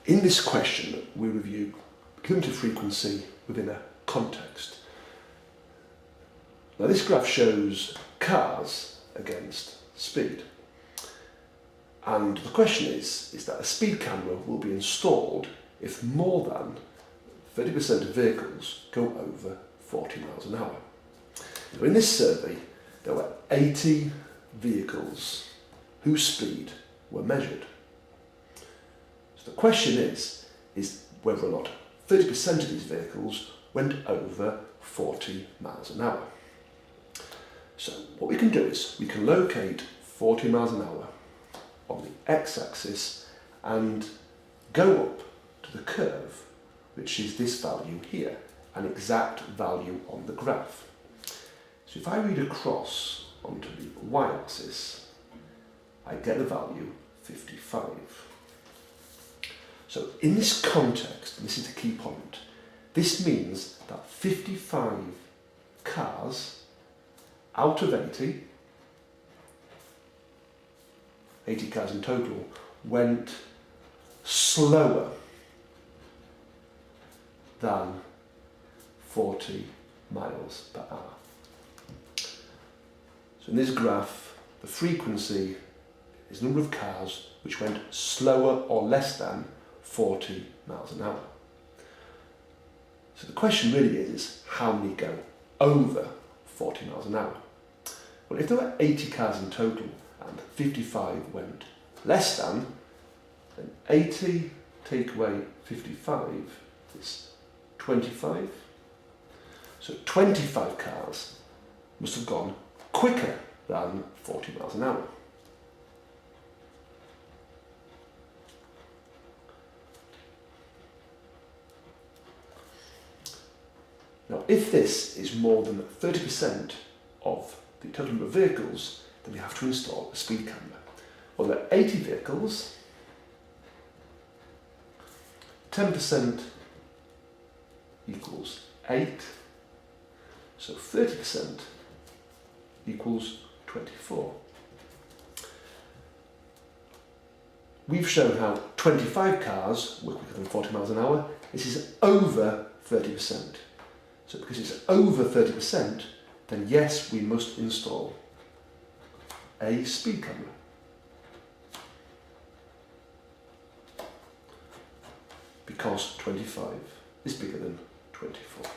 In this question, we review cumulative frequency within a context. Now, this graph shows cars against speed. And the question is that a speed camera will be installed if more than 30% of vehicles go over 40 miles an hour. Now, in this survey, there were 80 vehicles whose speed were measured. So the question is whether or not 30% of these vehicles went over 40 miles an hour. So what we can do is we can locate 40 miles an hour on the x-axis and go up to the curve, which is this value here, an exact value on the graph. So if I read across onto the y-axis, I get the value 55. So in this context, and this is the key point, this means that 55 cars out of 80 cars in total, went slower than 40 miles per hour. So in this graph, the frequency is the number of cars which went slower or less than 40 miles an hour. So the question really is how many go over 40 miles an hour? Well, if there were 80 cars in total and 55 went less than, then 80 take away 55 is 25. So 25 cars must have gone quicker than 40 miles an hour. Now, if this is more than 30% of the total number of vehicles, then we have to install a speed camera. Well, there are 80 vehicles, 10% equals 8, so 30% equals 24. We've shown how 25 cars were quicker than 40 miles an hour. This is over 30%. So because it's over 30%, then yes, we must install a speed camera. Because 25 is bigger than 24.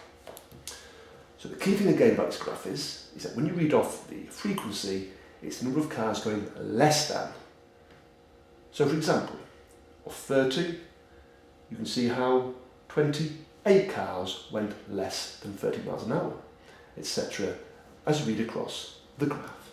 So the key thing again about this graph is that when you read off the frequency, it's the number of cars going less than. So for example, of 30, you can see how 28 cars went less than 30 miles an hour, etc., as you read across the graph.